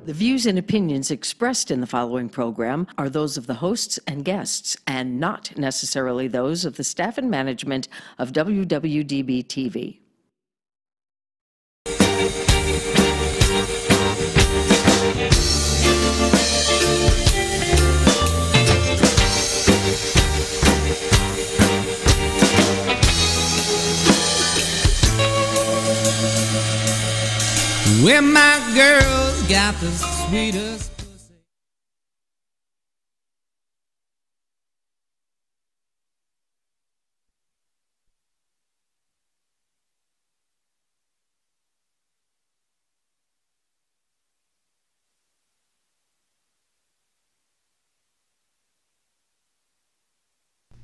The views and opinions expressed in the following program are those of the hosts and guests, and not necessarily those of the staff and management of WWDB TV. Where my girls got the sweetest pussy.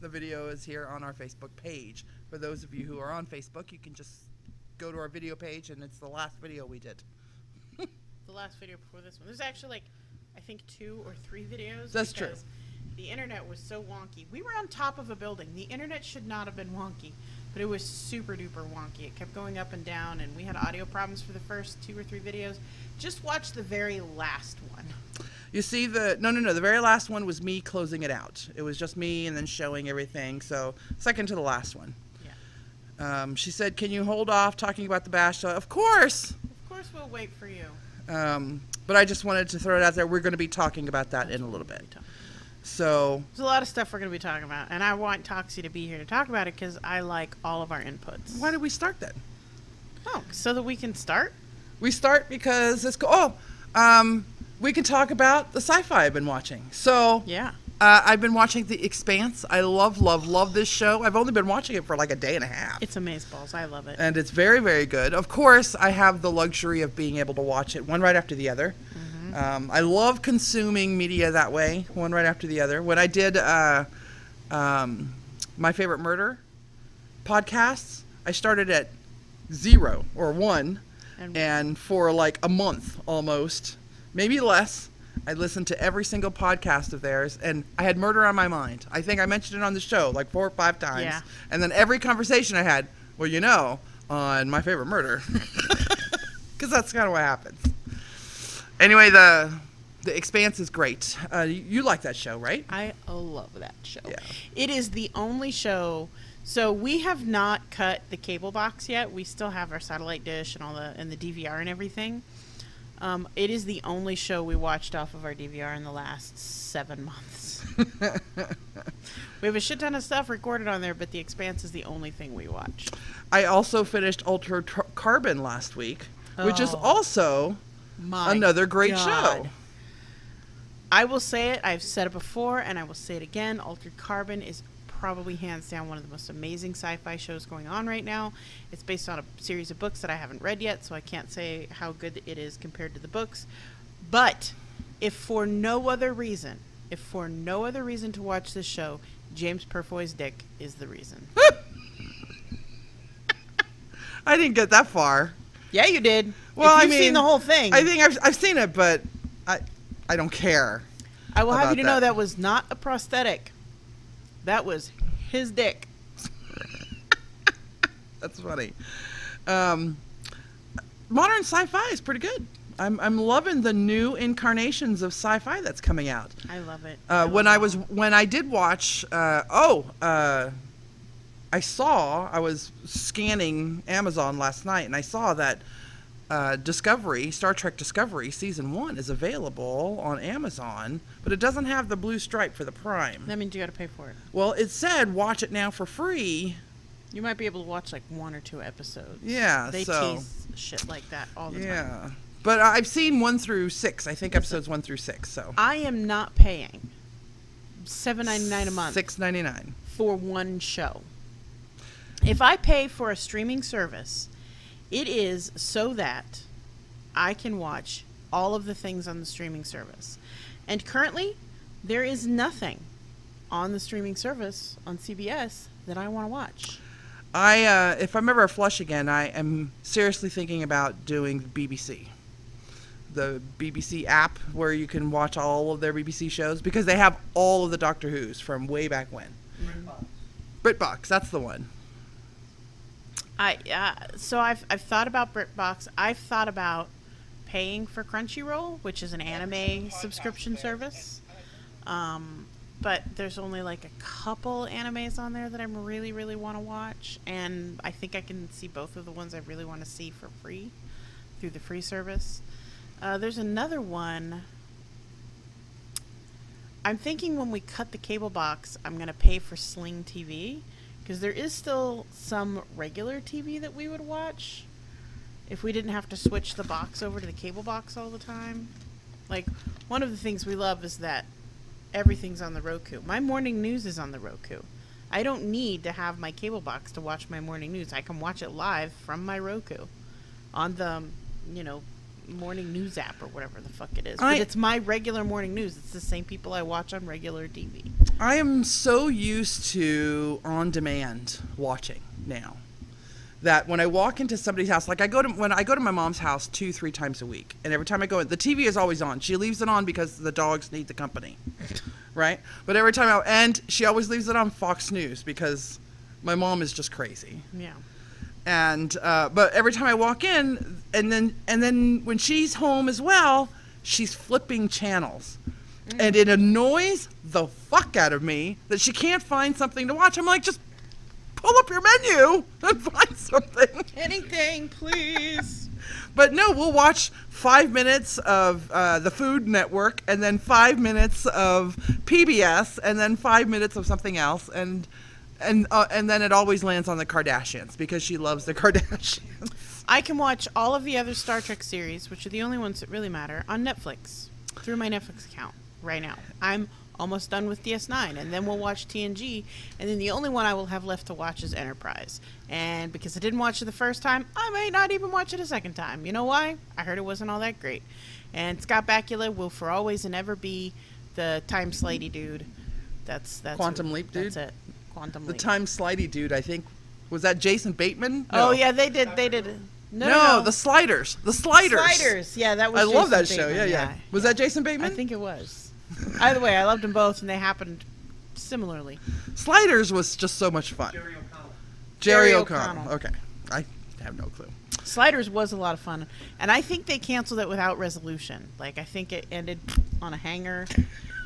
The video is here on our Facebook page. For those of you who are on Facebook, you can just go to our video page, and it's the last video we did. The last video before this one. There's actually like, I think 2 or 3 videos. That's true. The internet was so wonky. We were on top of a building. The internet should not have been wonky, but it was super duper wonky. It kept going up and down, and we had audio problems for the first 2 or 3 videos. Just watch the very last one. You see the very last one was me closing it out. It was just me and then showing everything. So second to the last one. Yeah. She said, "Can you hold off talking about the bash?" So, of course. Of course, we'll wait for you. But I just wanted to throw it out there. We're going to be talking about that in a little bit. So there's a lot of stuff we're going to be talking about, and I want Toxi to be here to talk about it because I like all of our inputs. Why did we start then? Oh, so that we can start? We start because it's cool. We can talk about the sci-fi I've been watching. So yeah. I've been watching The Expanse. I love this show. I've only been watching it for like a day and a half. It's amazeballs. I love it. And it's very, very good. Of course, I have the luxury of being able to watch it one right after the other. Mm-hmm. I love consuming media that way, one right after the other. When I did My Favorite Murder podcasts, I started at 0 or 1, and for like a month almost, maybe less, I listened to every single podcast of theirs, and I had murder on my mind. I think I mentioned it on the show like 4 or 5 times. Yeah. And then every conversation I had, well, you know, on My Favorite Murder. Because that's kind of what happens. Anyway, the Expanse is great. You like that show, right? I love that show. Yeah. It is the only show. So we have not cut the cable box yet. We still have our satellite dish and the DVR and everything. It is the only show we watched off of our DVR in the last 7 months. We have a shit ton of stuff recorded on there, but The Expanse is the only thing we watched. I also finished Altered Carbon last week, which is also another great show. I will say it. I've said it before, and I will say it again. Altered Carbon is probably hands down one of the most amazing sci-fi shows going on right now. It's based on a series of books that I haven't read yet, so I can't say how good it is compared to the books. But if for no other reason to watch this show, James Purfoy's dick is the reason. I didn't get that far. Yeah, you did. Well, I mean, seen the whole thing. I think I've seen it, but I don't care. I will have you to know that was not a prosthetic. That was his dick. That's funny. Modern sci-fi is pretty good. I'm loving the new incarnations of sci-fi that's coming out. I love it. When I did watch, I was scanning Amazon last night, and I saw that Star Trek Discovery Season 1 is available on Amazon, but it doesn't have the blue stripe for the Prime. That means you got to pay for it. Well, it said watch it now for free. You might be able to watch like 1 or 2 episodes. Yeah, they tease shit like that all the time. Yeah, but I've seen 1 through 6. I think episodes 1 through 6. So I am not paying $7.99 a month. $6.99 for one show. If I pay for a streaming service, it is so that I can watch all of the things on the streaming service. And currently, there is nothing on the streaming service on CBS that I want to watch. If I'm ever flush again, I am seriously thinking about doing BBC. The BBC app where you can watch all of their BBC shows, because they have all of the Doctor Who's from way back when. BritBox, that's the one. So I've thought about BritBox. I've thought about paying for Crunchyroll, which is an anime subscription service. But there's only like a couple animes on there that I really, really want to watch. And I think I can see both of the ones I really want to see for free through the free service. There's another one. I'm thinking when we cut the cable box, I'm going to pay for Sling TV. Because there is still some regular TV that we would watch if we didn't have to switch the box over to the cable box all the time. Like, one of the things we love is that everything's on the Roku. My morning news is on the Roku. I don't need to have my cable box to watch my morning news. I can watch it live from my Roku on the, morning news app or whatever the fuck it is. But it's my regular morning news. It's the same people I watch on regular TV. I am so used to on-demand watching now that when I walk into somebody's house, like when I go to my mom's house 2-3 times a week, and every time I go in, the TV is always on. She leaves it on because the dogs need the company, right? But every time and she always leaves it on Fox News because my mom is just crazy. Yeah. And but every time I walk in, and then when she's home as well, she's flipping channels. And it annoys the fuck out of me that she can't find something to watch. I'm like, just pull up your menu and find something. Anything, please. But no, we'll watch 5 minutes of the Food Network, and then 5 minutes of PBS, and then 5 minutes of something else, and then it always lands on the Kardashians because she loves the Kardashians. I can watch all of the other Star Trek series, which are the only ones that really matter, on Netflix through my Netflix account right now. I'm almost done with DS9, and then we'll watch TNG, and then the only one I will have left to watch is Enterprise. And because I didn't watch it the first time, I may not even watch it a second time. You know why? I heard it wasn't all that great. And Scott Bakula will for always and ever be the time slidey dude. That's Quantum Leap dude? That's it. Quantum Leap. The time slidey dude, I think. Was that Jason Bateman? No. Oh, yeah, they did. No, the Sliders. The Sliders. Sliders. Yeah, that was I Jason love that Bateman. show. Yeah. Was that Jason Bateman? I think it was. Either way, I loved them both, and they happened similarly. Sliders was just so much fun. Jerry O'Connell. Okay. I have no clue. Sliders was a lot of fun, and I think they canceled it without resolution. Like, I think it ended on a hanger,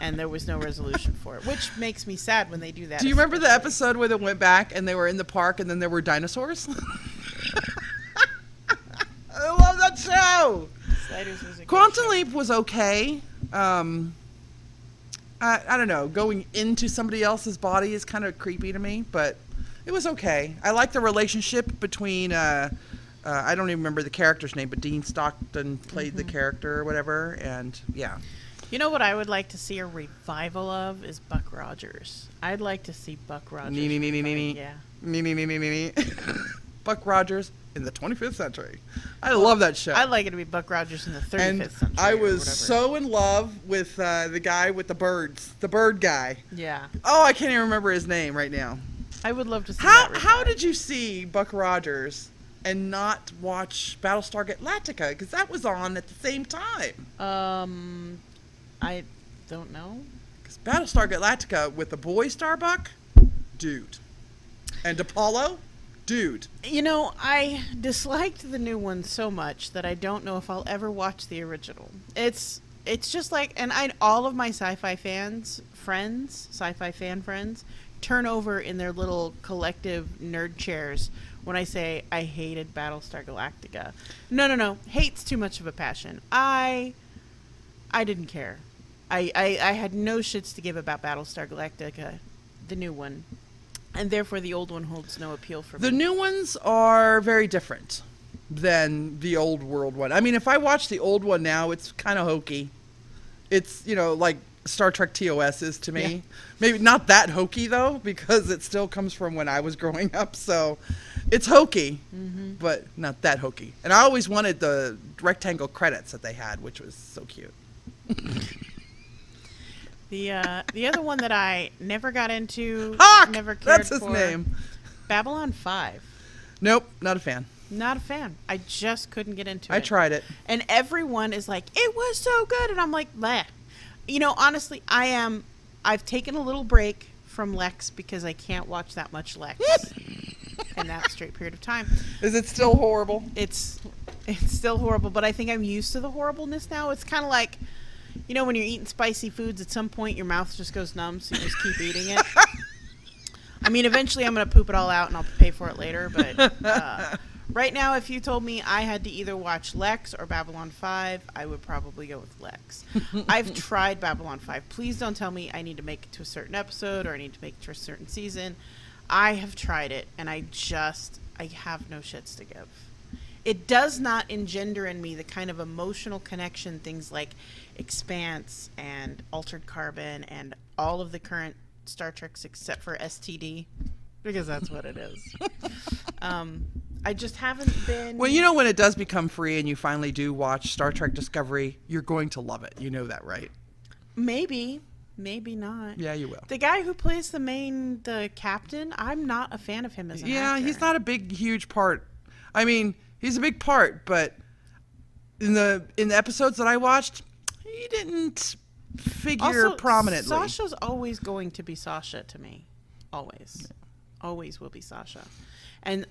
and there was no resolution for it, which makes me sad when they do that. Do you remember the episode where they went back and they were in the park and then there were dinosaurs? I love that show. Sliders was a Quantum Leap was okay. I don't know. Going into somebody else's body is kind of creepy to me, but it was okay. I like the relationship between, I don't even remember the character's name, but Dean Stockton played the character or whatever, and yeah. You know what I would like to see a revival of is Buck Rogers. I'd like to see Buck Rogers. Yeah. Buck Rogers in the 25th century. I love that show. I'd like it to be Buck Rogers in the 35th century. I was so in love with the guy with the birds, the bird guy. Yeah. Oh, I can't even remember his name right now. I would love to see that revival. How did you see Buck Rogers and not watch Battlestar Galactica? Because that was on at the same time. I don't know. Because Battlestar Galactica with the boy Starbuck, dude. And Apollo, dude. You know, I disliked the new one so much that I don't know if I'll ever watch the original. It's just like, and all of my sci-fi fan friends, turn over in their little collective nerd chairs when I say I hated Battlestar Galactica. No. Hate's too much of a passion. I didn't care. I had no shits to give about Battlestar Galactica, the new one. And therefore the old one holds no appeal for me. The new ones are very different than the old world one. I mean, if I watch the old one now, it's kind of hokey. It's, like Star Trek TOS is to me. Yeah. Maybe not that hokey, though, because it still comes from when I was growing up. So it's hokey, but not that hokey. And I always wanted the rectangle credits that they had, which was so cute. The other one that I never got into, Hawk! Never cared That's his for, name. Babylon 5. Nope, not a fan. Not a fan. I just couldn't get into it. I tried it. And everyone is like, it was so good. And I'm like, bleh. Honestly, I've taken a little break from Lex because I can't watch that much Lex in that straight period of time. Is it still horrible? It's It's still horrible, but I think I'm used to the horribleness now. It's kind of like, you know, when you're eating spicy foods, at some point your mouth just goes numb, so you just keep eating it. I mean, eventually I'm going to poop it all out and I'll pay for it later, but right now, if you told me I had to either watch Lex or Babylon 5, I would probably go with Lex. I've tried Babylon 5. Please don't tell me I need to make it to a certain episode or I need to make it to a certain season. I have tried it, and I have no shits to give. It does not engender in me the kind of emotional connection things like Expanse and Altered Carbon and all of the current Star Treks except for STD, because that's what it is. I just haven't been... Well, you know, when it does become free and you finally do watch Star Trek Discovery, you're going to love it. You know that, right? Maybe not. Yeah, you will. The guy who plays the captain, I'm not a fan of him as an actor. Yeah, he's not a big, huge part. I mean, he's a big part, but in the episodes that I watched, he didn't figure also, prominently. Sasha's always going to be Sasha to me. Always. Yeah. Always will be Sasha. And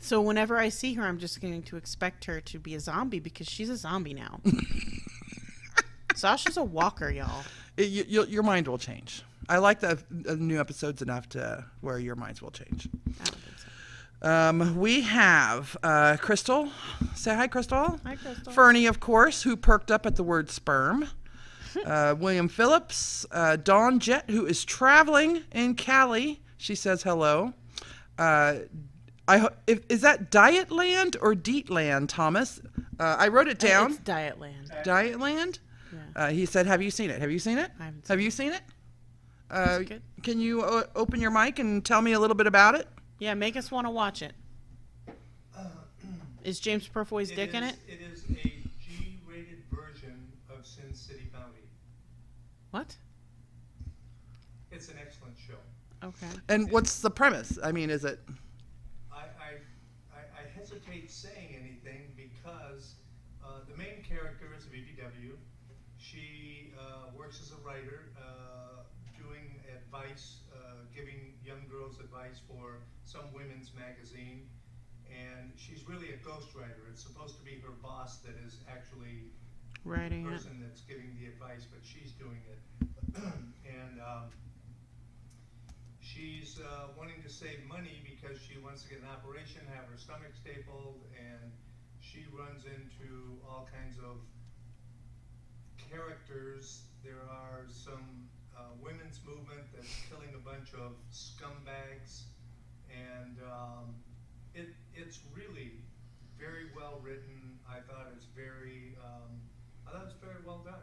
so whenever I see her, I'm just going to expect her to be a zombie because she's a zombie now. Sasha's a walker, y'all. Your mind will change. I like the new episodes enough to where your minds will change. I don't think so. We have Crystal. Say hi, Crystal. Hi, Crystal. Fernie, of course, who perked up at the word sperm. William Phillips. Dawn Jett, who is traveling in Cali. She says hello. Is that Dietland or Deetland, Thomas? I wrote it down. It's Dietland. Dietland? Yeah. He said, have you seen it? Have you seen it? I haven't Have you seen it? Good. Can you open your mic and tell me a little bit about it? Yeah, make us want to watch it. Is James Purfoy's dick in it? It is a G-rated version of SinCityBounty. What? It's an excellent show. Okay. And what's the premise? I mean, is it... I hesitate saying anything because the main character is a BBW. She works as a writer, doing advice, giving young girls advice for some women's magazine, and she's really a ghostwriter. It's supposed to be her boss that is actually Writing the person that's giving the advice, but she's doing it. And she's wanting to save money because she wants to get an operation, have her stomach stapled, and she runs into all kinds of characters. There are some women's movement that's killing a bunch of scumbags, and it's really very well written. I thought it's very well done.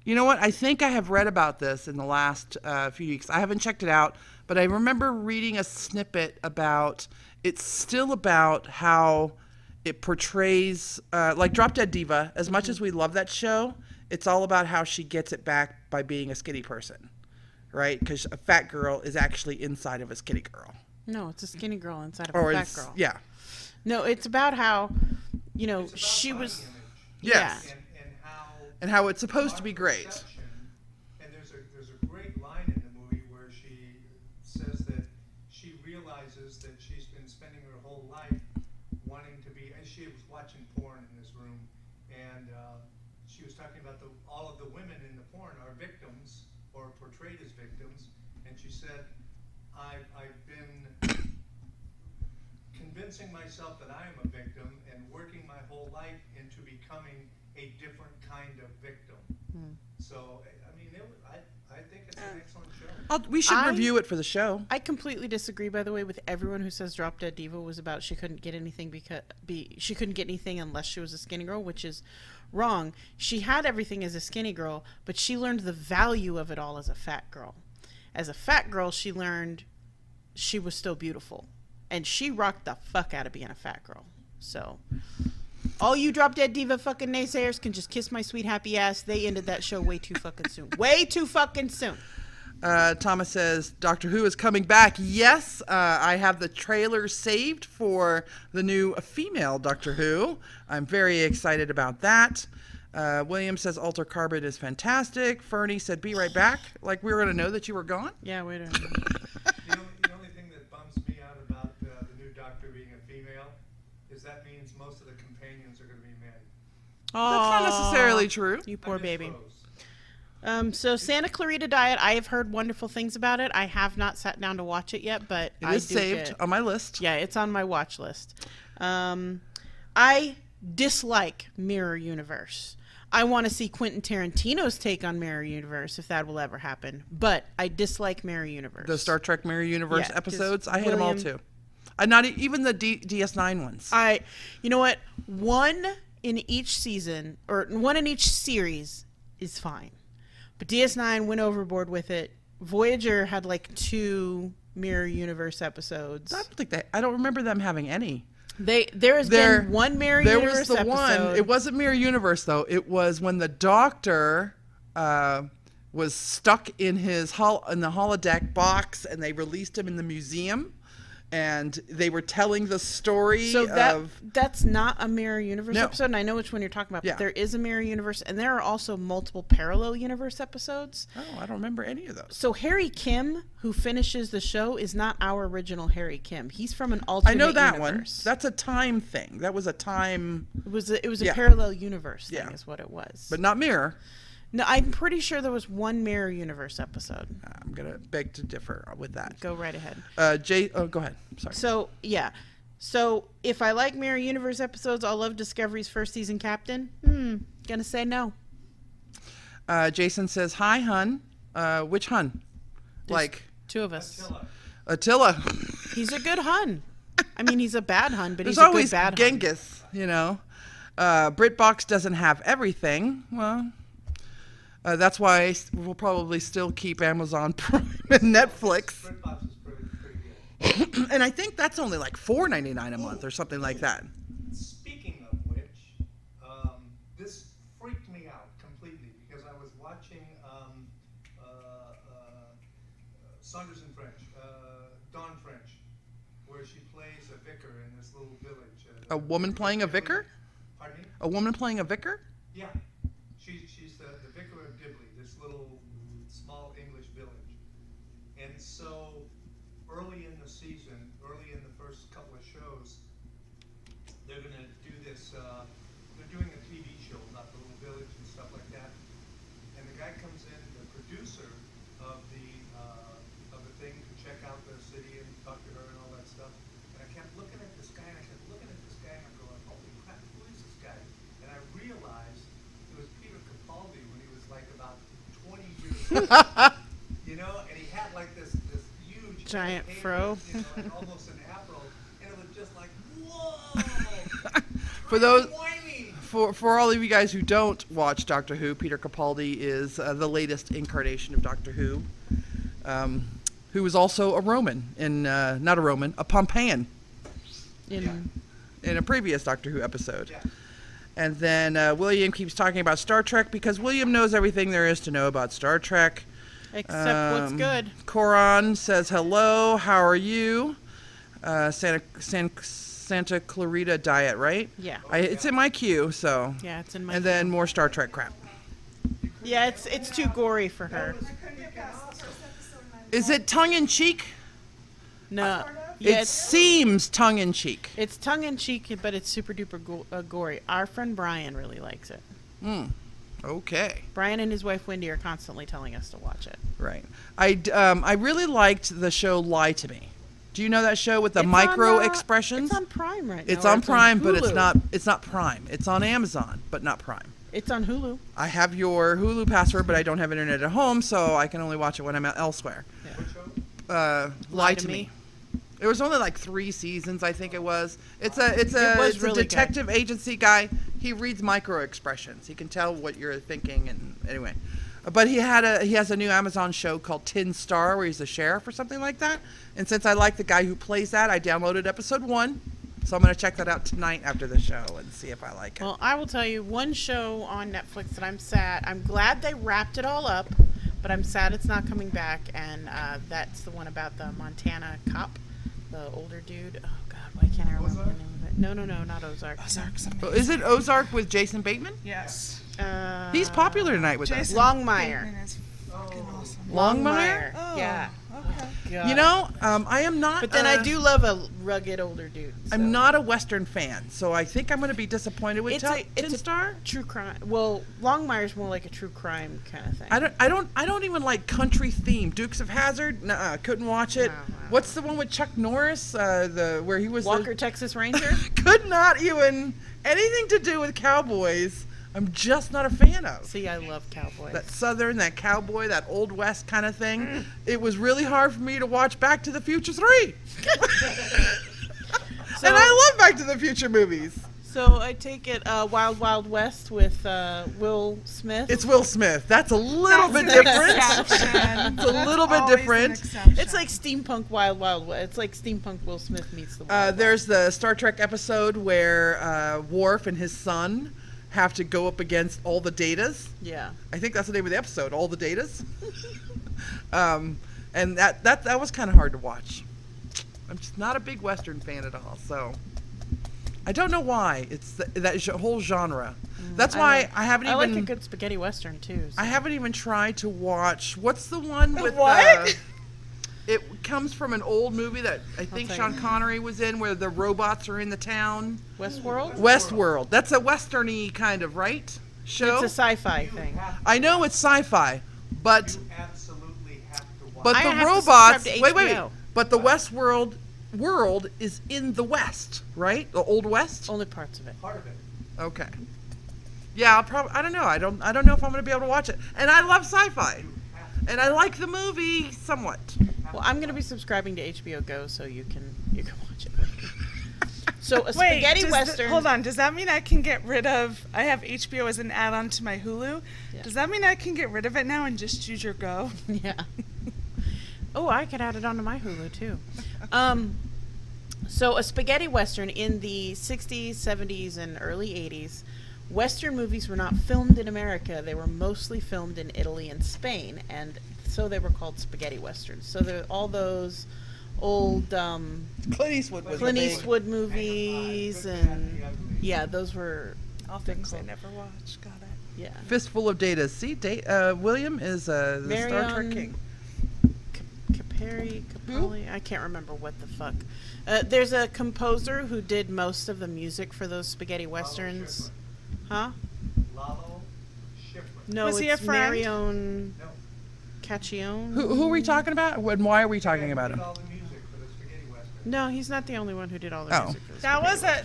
You know what? I think I have read about this in the last few weeks. I haven't checked it out, but I remember reading a snippet about it's still about how it portrays, like Drop Dead Diva. As much as we love that show, it's all about how she gets it back by being a skinny person, right? Because a fat girl is actually inside of a skinny girl. No, it's a skinny girl inside of a fat girl. Yeah. No, it's about how, you know, she was... Image. Yes. Yeah. And how it's supposed to be great. And there's a great line in the movie where she says that she realizes that she's been spending her whole life wanting to be, and she was watching porn in this room, and she was talking about all of the women in the porn are victims or portrayed as victims, and she said, I've been convincing myself that I am a victim and working my whole life into becoming a different kind of victim. So, I mean, I think it's an excellent show. We should review it for the show. I completely disagree, by the way, with everyone who says Drop Dead Diva was about she couldn't get anything she couldn't get anything unless she was a skinny girl, which is wrong. She had everything as a skinny girl, but she learned the value of it all as a fat girl. As a fat girl, she learned she was still beautiful, and she rocked the fuck out of being a fat girl. So... all you Drop Dead Diva fucking naysayers can just kiss my sweet happy ass. They ended that show way too fucking soon. Way too fucking soon. Thomas says, Doctor Who is coming back. Yes, I have the trailer saved for the new female Doctor Who. I'm very excited about that. William says, Alter Carbon is fantastic. Fernie said, be right back. Like we were going to know that you were gone. Yeah, wait a minute. The only thing that bums me out about the new Doctor being a female is because that means most of the companions are going to be men. That's not necessarily true. You poor I baby. suppose. So Santa Clarita Diet, I have heard wonderful things about it. I have not sat down to watch it yet, but It is saved on my list. Yeah, it's on my watch list. I dislike Mirror Universe. I want to see Quentin Tarantino's take on Mirror Universe, if that will ever happen. But I dislike Mirror Universe. The Star Trek Mirror Universe Yeah, episodes, 'cause I hate them all William- too. Not even the DS9 ones. You know what? One in each season, or one in each series, is fine. But DS9 went overboard with it. Voyager had like 2 Mirror Universe episodes. I don't remember them having any. There has been one Mirror Universe There was the episode. one. It wasn't Mirror Universe though. It was when the Doctor was stuck in his in the holodeck box, and they released him in the museum, and they were telling the story. So that's not a Mirror Universe No. episode, and I know which one you're talking about. Yeah. But there is a Mirror Universe, and there are also multiple parallel universe episodes. Oh, I don't remember any of those. So Harry Kim, who finishes the show, is not our original Harry Kim. He's from an alternate I know that universe. one. That's a time thing. That was a time, It was a Yeah. parallel universe thing, Yeah. is what it was. but not Mirror. No, I'm pretty sure there was one Mirror Universe episode. I'm gonna beg to differ with that. Go right ahead. Go ahead. Sorry. So yeah, so if I like Mirror Universe episodes, I'll love Discovery's first season captain. Gonna say no. Jason says, "Hi, hun." Which hun? There's 2 of us. Attila. He's a good hun. I mean, he's a bad hun, but There's he's a always good bad hun. Genghis, you know. BritBox doesn't have everything. Well, that's why we'll probably still keep Amazon Prime and Netflix. BritBox is pretty good. And I think that's only like $4.99 a month or something like that. Speaking of which, this freaked me out completely because I was watching Saunders and French, Dawn French, where she plays a vicar in this little village. A woman playing a vicar? Pardon me? A woman playing a vicar? Yeah. She's the vicar of Dibley, this little small English village. And so early in the season, early in the first couple of shows, they're going to do this, they're doing a TV show about the little village and stuff like that. And the guy comes in, the producer of the thing, to check out the city and talk to her and all that stuff. And I kept looking at this guy, and I kept looking at this guy, and I'm going, holy crap, who is this guy? And I realized it was Peter Capaldi when he was like about 20 years old. You know, and he had like this huge Giant hair, fro. you know, and almost an afro, and it was just like, whoa! For all of you guys who don't watch Doctor Who, Peter Capaldi is the latest incarnation of Doctor Who, who was also a Roman a Pompeian in a previous Doctor Who episode. Yeah. And then William keeps talking about Star Trek because William knows everything there is to know about Star Trek. Except what's good. Coron says, hello, how are you? Santa Clarita Diet, right? Yeah. It's in my queue, so. Yeah, it's in my. And then more Star Trek crap. Yeah, it's too gory for her. Is it tongue-in-cheek? No. Yeah, It seems tongue-in-cheek. it's tongue in cheek, but it's super duper gory. Our friend Brian really likes it. Okay. Brian and his wife Wendy are constantly telling us to watch it. Right. I really liked the show Lie to Me. Do you know that show with the It's micro on, expressions? It's on Prime right now. It's or on Prime, but Hulu. it's not Prime. It's on Amazon, but not Prime. It's on Hulu. I have your Hulu password, but I don't have internet at home, so I can only watch it when I'm elsewhere. Lie to Me. It was only like 3 seasons, I think it was. It's a really detective agency guy. He reads micro expressions. He can tell what you're thinking, and anyway. But he has a new Amazon show called Tin Star, where he's a sheriff or something like that. And since I like the guy who plays that, I downloaded episode 1. So I'm going to check that out tonight after the show and see if I like it. Well, I will tell you one show on Netflix that I'm sad. I'm glad they wrapped it all up, but I'm sad it's not coming back. And that's the one about the Montana cop, the older dude. Oh God, why can't I remember the name of it? No, not Ozark. Is it Ozark with Jason Bateman? Yes. He's popular tonight with us. Longmire. Bateman is fucking awesome. Longmire? Oh, Yeah. Okay. God. You know, I am not. But then I do love a rugged older dude. So. I'm not a Western fan, so I think I'm going to be disappointed with it's Tin Star. True crime. Well, Longmire's more like a true crime kind of thing. I don't even like country theme. Dukes of Hazzard. Nuh-uh, couldn't watch it. No. What's the one with Chuck Norris? Where he was Walker, Texas Ranger. could not even anything to do with cowboys. I'm just not a fan of. See, I love cowboys. That Southern, that cowboy, that Old West kind of thing. It was really hard for me to watch Back to the Future 3. And I love Back to the Future movies. So I take it Wild Wild West with Will Smith. It's Will Smith. That's a little bit different. It's a little bit different. It's like steampunk Wild Wild West. It's like steampunk Will Smith meets the Wild There's the Star Trek episode where Worf and his son have to go up against all the Datas. Yeah. I think that's the name of the episode, All the Datas. And that was kind of hard to watch. I'm just not a big Western fan at all, so I don't know why. It's that whole genre. That's why I haven't even. I like a good spaghetti Western too. So. I haven't even tried to watch. What's the one with what? It comes from an old movie that I think Sean Connery was in, where the robots are in the town. Westworld? Westworld. That's a Western-y kind of, right? Show? It's a sci-fi thing. I know it's sci-fi, but You absolutely have to watch. but I the have to robots. subscribe to Wait. HBO. But the Westworld world is in the West, right? The Old West. Only parts of it. Part of it. Okay. Yeah, I'll probably. I don't know. I don't know if I'm going to be able to watch it. And I love sci-fi, and I like the movie somewhat. Well, I'm going to be subscribing to HBO Go, so you can watch it. So a Wait, spaghetti Western. hold on. Does that mean I can get rid of? I have HBO as an add-on to my Hulu. Yeah. Does that mean I can get rid of it now and just use your Go? Yeah. Oh, I could add it onto my Hulu too. So a spaghetti Western in the 60s, 70s, and early 80s. Western movies were not filmed in America. They were mostly filmed in Italy and Spain, and so they were called spaghetti Westerns. So they're all those old Clint Eastwood was Clint the big- Eastwood movies, and yeah, those were All things I never watched. Got it. yeah. Fistful of Data. See, William is the Star Trek Marion king. Capelli, I can't remember what the fuck. There's a composer who did most of the music for those spaghetti westerns. Huh? Lalo Schifrin. No, Was it's he a friend? Marion No. Cacchione. Who are we talking about? And why are we talking He about did him? all the music for the spaghetti western. No, he's not the only one who did all the Oh. music for the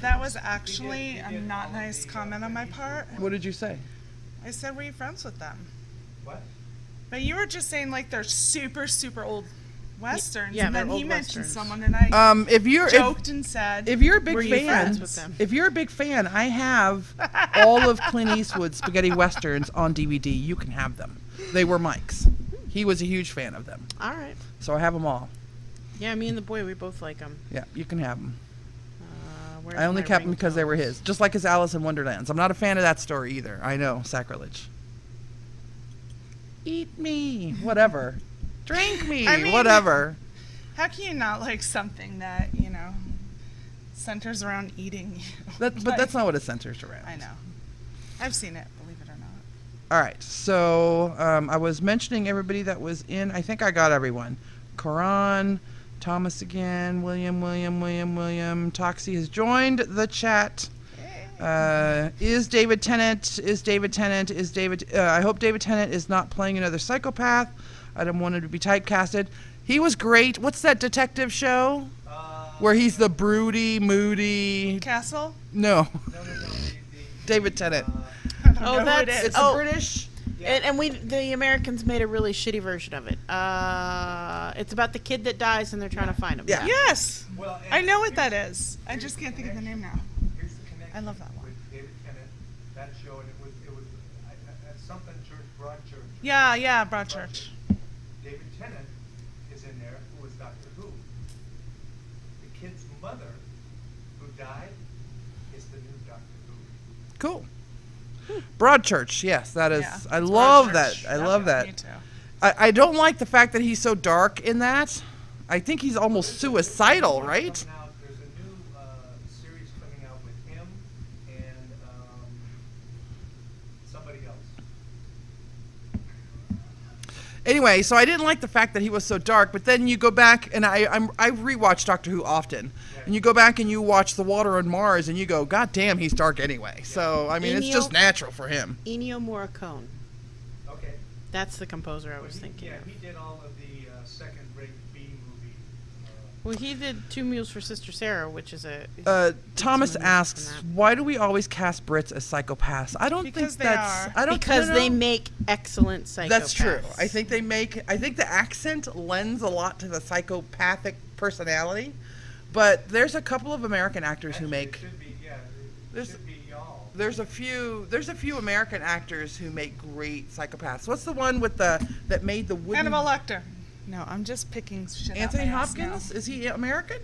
That was actually a not nice comment on my part. What did you say? I said, "Were you friends with them?" What? But you were just saying like they're super super old westerns, yeah, and then they're he old mentioned westerns. someone, and I If you're joked and said, if you're a big Were you friends fan, with them? if you're a big fan, I have all of Clint Eastwood's spaghetti westerns on DVD. You can have them. They were Mike's. He was a huge fan of them, All right. so I have them all. Yeah, me and the boy, we both like them. Yeah, you can have them. Where's I only my kept them because they were ringtones? his, just like his Alice in Wonderlands. I'm not a fan of that story either. I know, sacrilege. Eat me, whatever. Drink me, I mean- whatever. "How can you not like something that centers around eating you?" But that's not what it centers around. I know. I've seen it, believe it or not. All right, so I was mentioning everybody that was in. I think I got everyone. Karan, Thomas again, William. Toxi has joined the chat. Is David Tennant? I hope David Tennant is not playing another psychopath. I don't want him to be typecasted. He was great. What's that detective show where he's the broody, moody? Castle? No, No. David Tennant. Oh, know who it that's is. It's oh, British. and the Americans made a really shitty version of it. It's about the kid that dies and they're trying to find him. Yeah. Yes. Well, and I know what here's- that is. I just can't think of the name now. Here's the connection. I love that one. With David Tennant, that show, and it was at something church, Broadchurch. Yeah, Broadchurch. David Tennant is in there, who was Doctor Who. The kid's mother, who died, is the new Doctor Who. Cool. Broadchurch, yes, that is. Yeah, I it's love that. Broadchurch. I Yeah, love that. Me too. I don't like the fact that he's so dark in that. I think he's almost suicidal, right? Coming out- There's a new series coming out with him and somebody else. Anyway, so I didn't like the fact that he was so dark, but then you go back, and I rewatch Doctor Who often, and you go back and you watch The Water on Mars, and you go, God damn, he's dark anyway. So, I mean, it's just natural for him. Ennio Morricone. Okay. That's the composer I was thinking of. He did all of the second-rate B movie. Well, he did Two Mules for Sister Sarah, which is a... Thomas asks, why do we always cast Brits as psychopaths? I don't Because think they that's... are. I don't Because no. they make excellent psychopaths. That's true. I think the accent lends a lot to the psychopathic personality, but there's a couple of American actors who make... It should be, There's- it should be y'all. There's a few American actors who make great psychopaths. What's the one with that made the wooden... Hannibal Lecter. No, I'm just picking shit Anthony out my ass Hopkins? now. Is he American?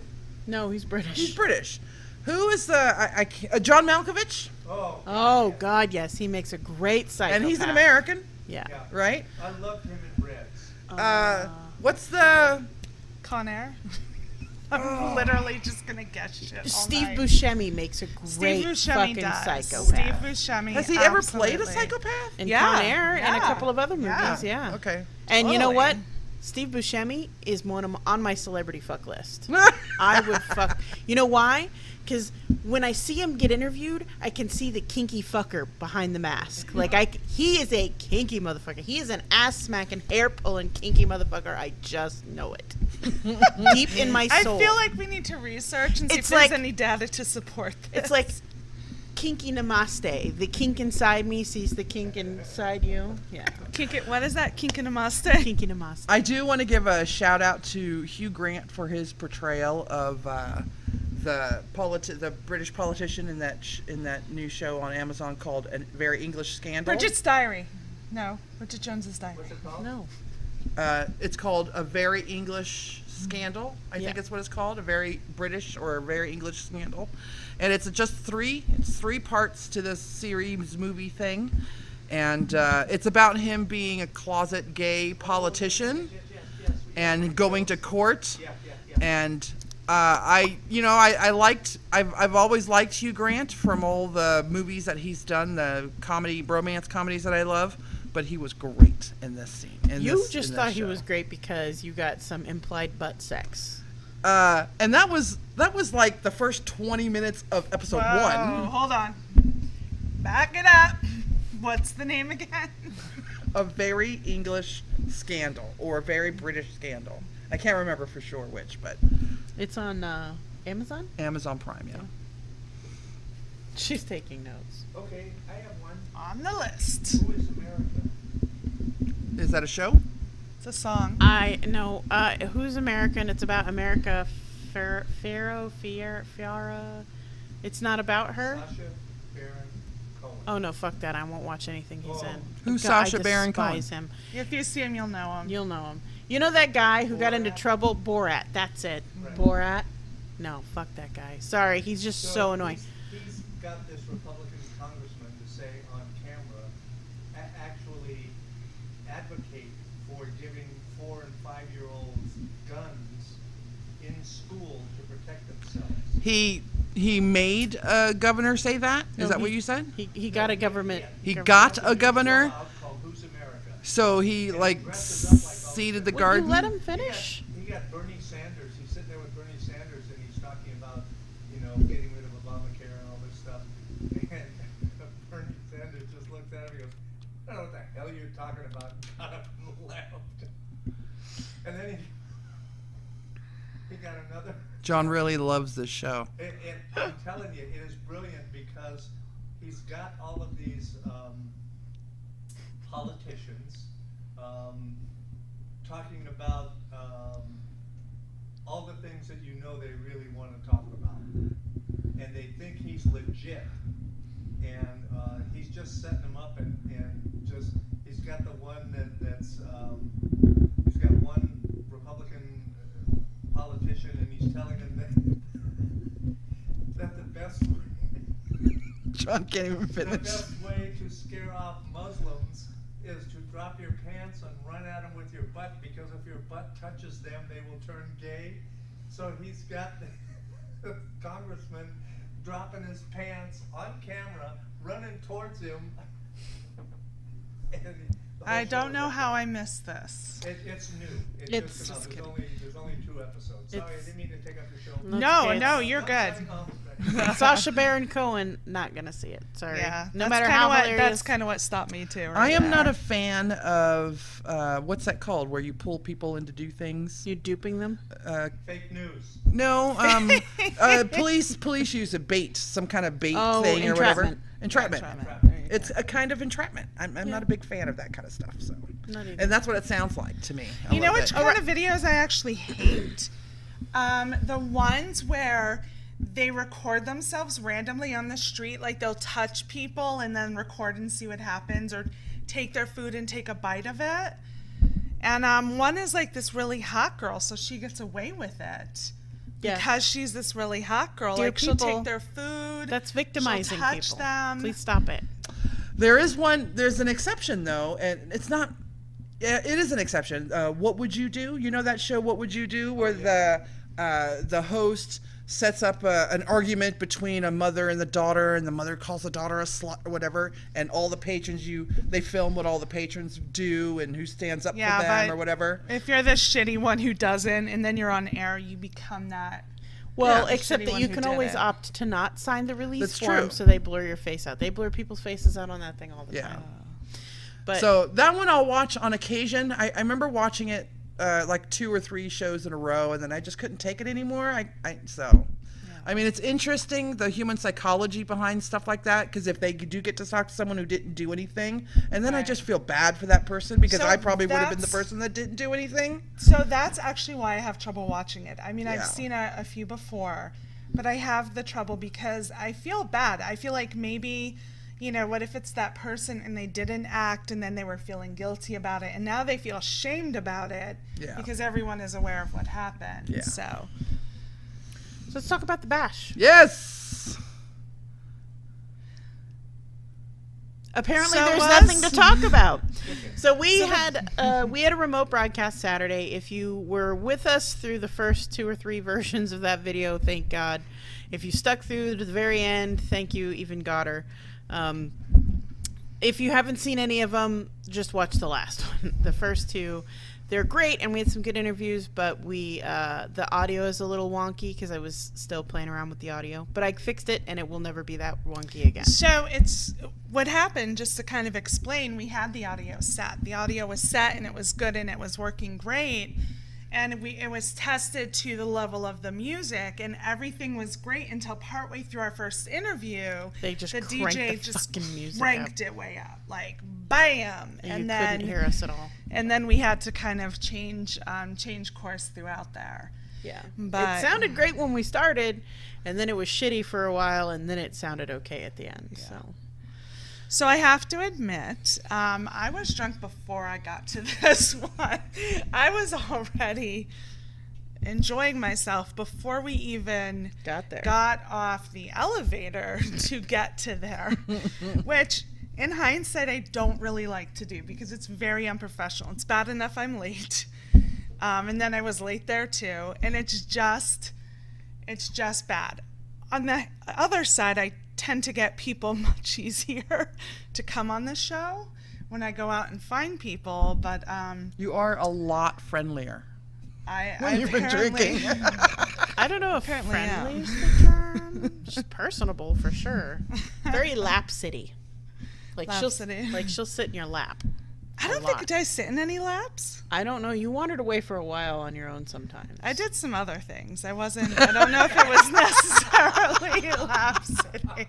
No, he's British. He's British. Who is the... John Malkovich? Oh, God, yes. He makes a great psychopath. And he's an American, Yeah. Yeah. right? I loved him in Reds. What's the... Con Air. I'm literally just gonna guess shit all Steve night. Buscemi makes a Steve great Buscemi fucking does. psychopath. Steve Buscemi. Has he ever played a absolutely. psychopath? In Yeah, Con Air and a yeah, couple of other movies, yeah. Okay. And you know Totally. what? Steve Buscemi is on my celebrity fuck list. I would fuck. You know why? Because when I see him get interviewed, I can see the kinky fucker behind the mask. Like he is a kinky motherfucker. He is an ass smacking, hair pulling kinky motherfucker. I just know it deep in my soul. I feel like we need to research and see if It's there's like- any data to support this. It's like KinkyNamaste. The kink inside me sees the kink inside you. Yeah. What is that? KinkyNamaste? KinkyNamaste. I do want to give a shout out to Hugh Grant for his portrayal of the British politician in that new show on Amazon called A Very English Scandal. Bridget's Diary. No, Bridget Jones's Diary. What's it called? No. It's called A Very English Scandal. I think Yeah. it's what it's called, a very British or a very English scandal. And it's just three parts to this series movie thing. And it's about him being a closet gay politician and going to court. And I've always liked Hugh Grant from all the movies that he's done, the romance comedies that I love. But he was great in this scene. You just thought he was great because you got some implied butt sex. And that was like the first 20 minutes of episode Whoa, 1. hold on. Back it up. What's the name again? A Very English Scandal or a Very British Scandal. I can't remember for sure which, but It's on Amazon? Amazon Prime, yeah. She's taking notes. Okay, I have one. On the list. Who is America? Is that a show? It's a song. I know. Who's American? It's about America. Farrah. It's not about her. Sacha Baron Cohen. Oh no, fuck that! I won't watch anything he's in. Who's God, Sacha I Baron Cohen? despise him. If you see him, you'll know him. You'll know him. You know that guy who got into trouble? Borat. That's it. Right. Borat. No, fuck that guy. Sorry, he's just so annoying. He's got this Republican congressman to say on camera, actually advocate for giving 4- and 5-year-olds guns in school to protect themselves. He made a governor say that? No, Is that he- what you said? He got a government. He government- got a governor, Called Who's America? so he And like dresses up like all seeded the the Will you garden. let him finish? He got Bernie Sanders. He's sitting there with Bernie Sanders, and he's talking about, getting rid of Obamacare and all this stuff. And Bernie Sanders just looked at him and goes, I don't know what the hell you're talking about. Got up and left. And then he got another. John really loves this show. And I'm telling you, it is brilliant because he's got all of these politicians talking about all the things that they really want to talk about. And they think he's legit. And he's just setting them up and just, he's got the one that's he's got one Republican politician, and he's telling him that the best John can't even the finish. best way to scare off Muslims is to drop your pants and run at them with your butt, because if your butt touches them, they will turn gay. So he's got the congressman dropping his pants on camera, running towards him, and I don't know how I missed this. It's new. It's just just there's only 2 episodes. Sorry, I didn't mean to take up your show. No, you're good. Sasha Baron Cohen, not gonna see it. Sorry. Yeah, No that's matter kinda how what, hilarious. that's kind of what stopped me too. I am not a fan of what's that called, where you pull people in to do things. You duping them? Fake news. No, police use a bait, some kind of bait thing or entrapment. whatever. Entrapment. There you It's a kind of entrapment. I'm not a big fan of that kind of stuff. So, Not either. and that's what it sounds like to me. I You know love which it. kind of videos I actually hate? The ones where they record themselves randomly on the street, like they'll touch people and then record and see what happens, or take their food and take a bite of it. And one is like this really hot girl, so she gets away with it. Yeah. Because she's this really hot girl. Dear like she'll people, take their food. That's victimizing she'll touch people. them. Please stop it. There's an exception though, and it's not. Yeah, it is an exception. What Would You Do? You know that show, What Would You Do, where the host sets up an argument between a mother and the daughter, and the mother calls the daughter a slut or whatever, and all the patrons they film what all the patrons do and who stands up for them but or whatever. If you're the shitty one who doesn't, and then you're on air, you become that. Well, Yeah. except Shitty that one you who can did always it. opt to not sign the release That's form, true. so they blur your face out. They blur people's faces out on that thing all the Yeah. time. But So that one I'll watch on occasion. I remember watching it like 2 or 3 shows in a row, and then I just couldn't take it anymore. I mean, it's interesting, the human psychology behind stuff like that, because if they do get to talk to someone who didn't do anything, and then I Right. just feel bad for that person, because So I probably would have been the that's- person that didn't do anything. So that's actually why I have trouble watching it. I mean, Yeah. I've seen a few before, but I have the trouble because I feel bad. I feel like maybe, what if it's that person and they didn't act and then they were feeling guilty about it and now they feel shamed about it Yeah. because everyone is aware of what happened. Yeah. So let's talk about the bash. Yes! Apparently, So there's was- nothing to talk about. So we had a remote broadcast Saturday. If you were with us through the first 2 or 3 versions of that video, thank God. If you stuck through to the very end, thank you, even Godder. If you haven't seen any of them, just watch the last one. The first 2, they're great, and we had some good interviews, but the audio is a little wonky because I was still playing around with the audio. But I fixed it, and it will never be that wonky again. So it's what happened, just to kind of explain, we had the audio set. The audio was set and it was good and it was working great. And it was tested to the level of the music, and everything was great until partway through our first interview. They just the cranked DJ the just fucking music cranked it way up, like bam, And you then couldn't hear us at all. and then we had to kind of change course throughout there. Yeah. But it sounded great when we started, and then it was shitty for a while, and then it sounded okay at the end. So I have to admit, I was drunk before I got to this one. I was already enjoying myself before we even got off the elevator to get to there, which in hindsight I don't really like to do because it's very unprofessional. It's bad enough I'm late, and then I was late there too, and it's just bad. On the other side, I tend to get people much easier to come on the show when I go out and find people, but You are a lot friendlier when you've been apparently- drinking. I don't know if Apparently, friendly yeah. is the term. Just personable for sure. Very lap-sitty. Lap-sitty. She'll sit in your lap. I don't think, did I sit in any laps? I don't know. You wandered away for a while on your own sometimes. I did some other things. I don't know if it was necessarily lap sitting.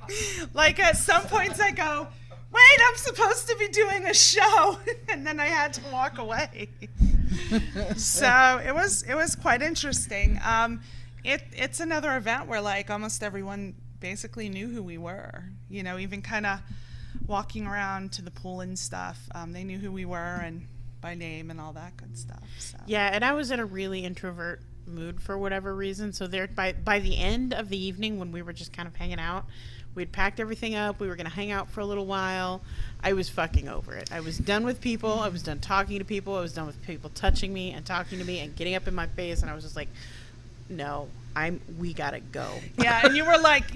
Like at some points I go, wait, I'm supposed to be doing a show, and then I had to walk away. So it was quite interesting. It's another event where like almost everyone basically knew who we were. Even kind of walking around to the pool and stuff, they knew who we were and by name and all that good stuff. So. Yeah, and I was in a really introvert mood for whatever reason. So there, by the end of the evening, when we were just kind of hanging out, we'd packed everything up. We were going to hang out for a little while. I was fucking over it. I was done with people. I was done talking to people. I was done with people touching me and talking to me and getting up in my face. And I was just like, no, we gotta go. Yeah, and you were like,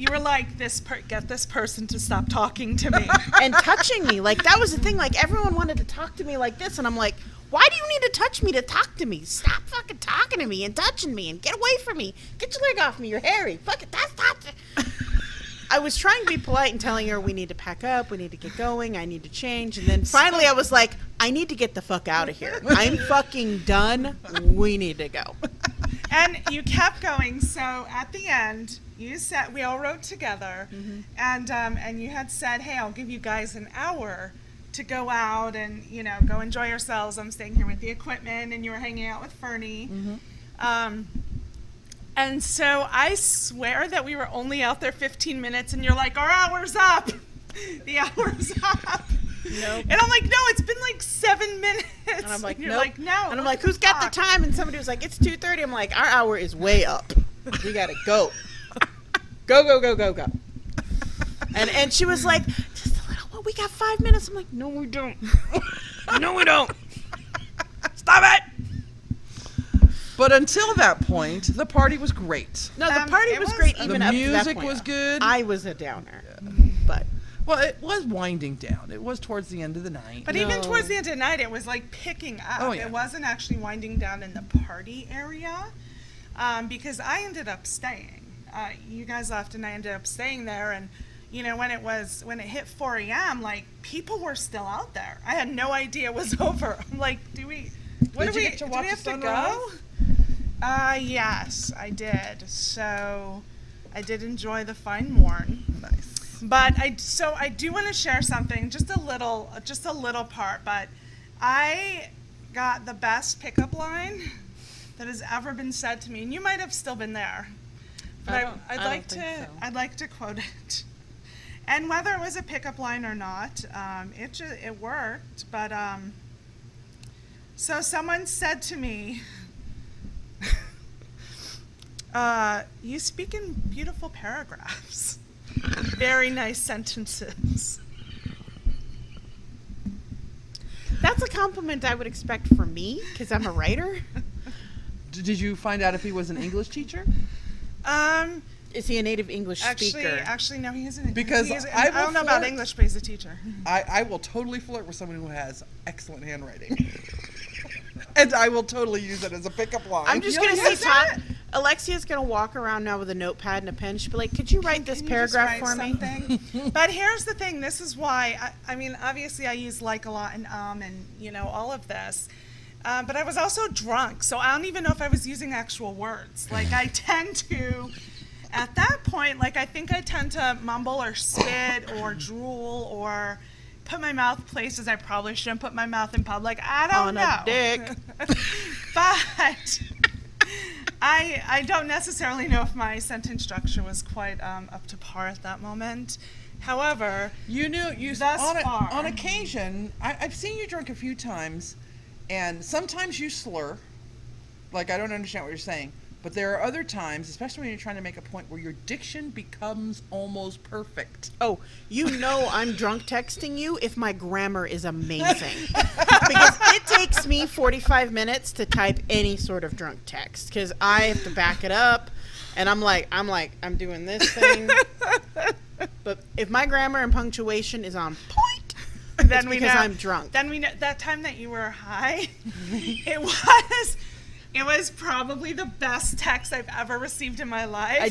get this person to stop talking to me. And touching me. Like, that was the thing. Like, everyone wanted to talk to me like this. And I'm like, why do you need to touch me to talk to me? Stop fucking talking to me and touching me and get away from me. Get your leg off me. You're hairy. Fuck it. That's not... I was trying to be polite and telling her we need to pack up, we need to get going, I need to change. And then finally I was like, I need to get the fuck out of here. I'm fucking done. We need to go. And you kept going. So at the end, you said, we all wrote together, and you had said, hey, I'll give you guys an hour to go out and, you know, go enjoy yourselves. I'm staying here with the equipment, and you were hanging out with Fernie. And so I swear that we were only out there 15 minutes, and you're like, our hour's up. The hour's up. Nope. And I'm like, no, it's been like 7 minutes. And I'm like, you're nope. like, no. And I'm like, who's got the time? And somebody was like, it's 2:30. I'm like, our hour is way up. We gotta go. Go. And she was like, just a little. Well, we got 5 minutes. I'm like, no, we don't. No, we don't. Stop it. But until that point, the party was great. No, the party was great even the up to that music point. was good. I was a downer, but. Well, it was winding down. It was towards the end of the night. But even towards the end of the night, it was like picking up. Oh, yeah. It wasn't actually winding down in the party area, because I ended up staying. You guys left, and I ended up staying there. And you know, when it hit 4 a.m., like people were still out there. I had no idea it was over. I'm like, do we have to go? Yes, I did. So I did enjoy the fine morn. Nice. But I do want to share something, just a little part, but I got the best pickup line that has ever been said to me, and you might have still been there. But I'd like to quote it. And whether it was a pickup line or not, it worked. But so someone said to me, you speak in beautiful paragraphs. Very nice sentences. That's a compliment I would expect from me, because I'm a writer. Did you find out if he was an English teacher? Is he a native English speaker? Actually, no, he isn't. Because I don't know about English, but he's a teacher. I will totally flirt with someone who has excellent handwriting. And I will totally use it as a pickup line. I'm just going to say, Alexia's going to walk around now with a notepad and a pen. She'll be like, could you write this paragraph for me? But here's the thing. This is why, I mean, obviously I use like a lot and you know, all of this. But I was also drunk, so I don't even know if I was using actual words. Like, I tend to, at that point, like, I think I tend to mumble or spit or drool or put my mouth places I probably shouldn't put my mouth in public. I don't know. On a dick. But I don't necessarily know if my sentence structure was quite up to par at that moment. However, on occasion, I've seen you drunk a few times, and sometimes you slur, like I don't understand what you're saying. But there are other times, especially when you're trying to make a point, where your diction becomes almost perfect. Oh, you know I'm drunk texting you if my grammar is amazing. Because it takes me 45 minutes to type any sort of drunk text. Because I have to back it up. And I'm doing this thing. But if my grammar and punctuation is on point, then we know I'm drunk. Then we know that time that you were high, It was probably the best text I've ever received in my life. I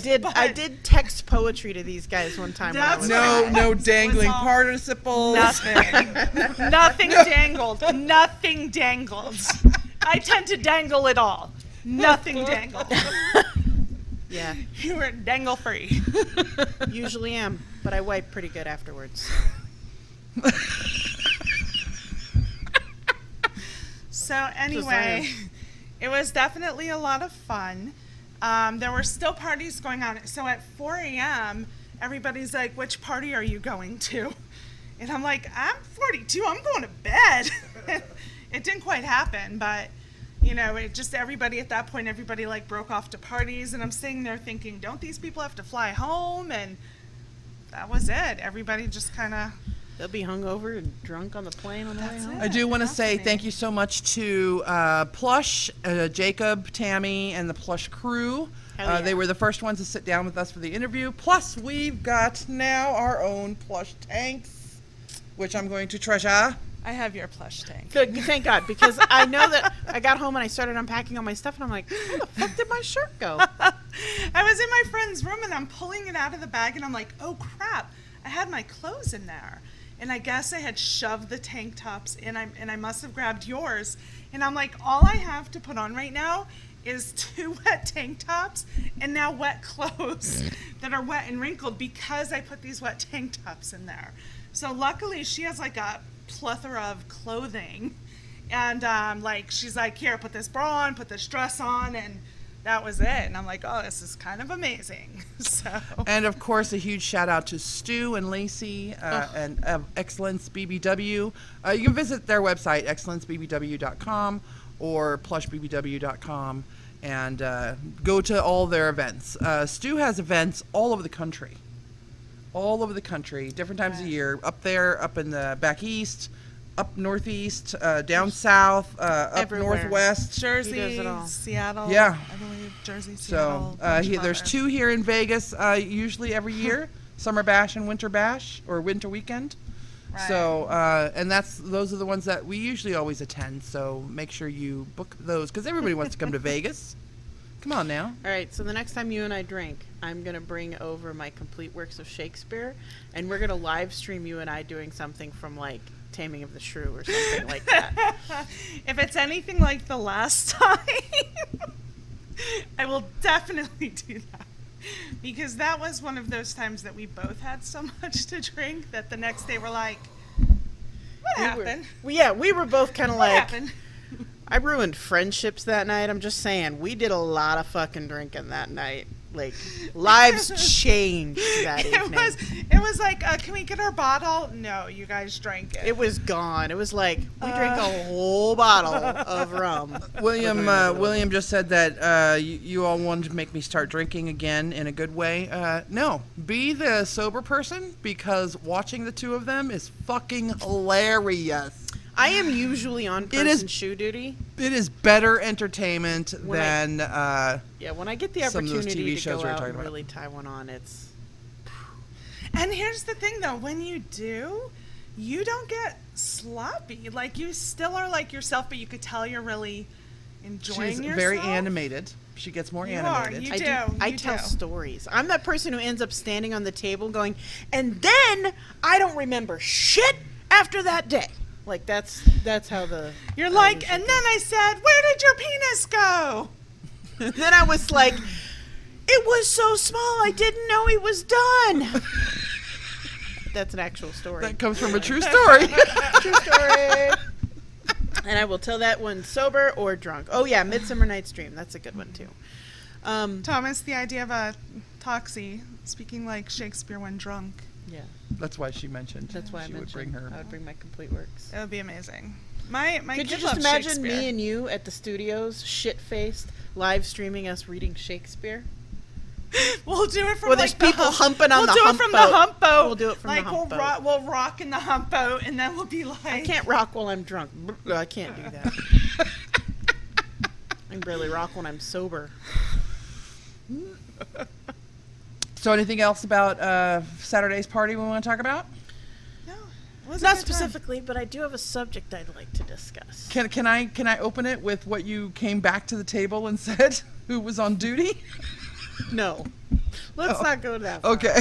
did text poetry to these guys one time. No dangling participles. Nothing dangled. Nothing dangled. I tend to dangle it all. Nothing dangled. Yeah. You were dangle free. Usually am, but I wipe pretty good afterwards. So anyway, it was definitely a lot of fun. There were still parties going on. So at 4 a.m., everybody's like, which party are you going to? And I'm like, I'm 42. I'm going to bed. It didn't quite happen, but, you know, everybody at that point, everybody like broke off to parties. And I'm sitting there thinking, don't these people have to fly home? And that was it. Everybody just kind of They'll be hungover and drunk on the plane on the way home. I do want to say thank you so much to Plush, Jacob, Tammy, and the Plush crew. Yeah. They were the first ones to sit down with us for the interview. Plus, we've got now our own plush tanks, which I'm going to treasure. I have your plush tank. Good, thank God, because I know that I got home and I started unpacking all my stuff, and I'm like, where the fuck did my shirt go? I was in my friend's room, and I'm pulling it out of the bag, and I'm like, oh, crap. I had my clothes in there. And I guess I had shoved the tank tops in, and I must have grabbed yours. And I'm like, all I have to put on right now is 2 wet tank tops and now wet clothes that are wet and wrinkled because I put these wet tank tops in there. So luckily she has like a plethora of clothing, and like she's like, here, put this bra on, put this dress on, and that was it. And I'm like, oh, this is kind of amazing. So. And of course, a huge shout out to Stu and Lacey and XLence BBW. You can visit their website, XLenceBBW.com or PlushBBW.com, and go to all their events. Stu has events all over the country. All over the country, different times of year. Up there, up in the back east, up northeast, down south, up Everywhere. Northwest. Jersey, Seattle. Yeah. I believe Jersey, Seattle. So there's 2 here in Vegas, usually every year, Summer Bash and Winter Bash, or Winter Weekend. Right. So, and those are the ones that we usually always attend. So make sure you book those, because everybody wants to come to Vegas. Come on now. All right, so the next time you and I drink, I'm going to bring over my complete works of Shakespeare, and we're going to live stream you and I doing something from, like, Taming of the Shrew or something like that. If it's anything like the last time, I will definitely do that. Because that was one of those times that we both had so much to drink that the next day we're like, what happened? We were both kind of What like, happened? I ruined friendships that night. I'm just saying, we did a lot of fucking drinking that night. Like, lives changed that evening. It was like, can we get our bottle? No, you guys drank it. It was gone. It was like, we drank a whole bottle of rum. William just said that you all wanted to make me start drinking again in a good way. No, be the sober person, because watching the 2 of them is fucking hilarious. I am usually on person shoe duty. It is better entertainment than when I get the some of those opportunity TV to shows go we were out talking and about. really tie one on, it's... And here's the thing, though. When you do, you don't get sloppy. Like, you still are like yourself, but you could tell you're really enjoying She's yourself. very animated. She gets more animated. I tell stories. I'm that person who ends up standing on the table going, and then I don't remember shit after that day. Like, that's how the... You're like, and then I said, where did your penis go? Then I was like, it was so small, I didn't know he was done. That's an actual story. That comes from a true story. True story. And I will tell that one sober or drunk. Oh, yeah, Midsummer Night's Dream. That's a good one, too. Thomas, the idea of a Toxi, speaking like Shakespeare when drunk. Yeah. That's why she mentioned. That's why she I would bring her. I would bring my complete works. It would be amazing. My Could you kid just loves imagine Shakespeare. me and you at the studios, shit-faced, live streaming us reading Shakespeare? We'll do it from Well, there's like the people humping on the We'll do it hump from boat. the hump boat. We'll do it from like the hump boat. We'll rock in the hump boat, and then we'll be like... I can't rock while I'm drunk. I can't do that. I can barely rock when I'm sober. So, anything else about Saturday's party we want to talk about? No. It was a Not good time. specifically, but I do have a subject I'd like to discuss. Can I open it with what you came back to the table and said? Who was on duty? No. Let's not go that far. Okay.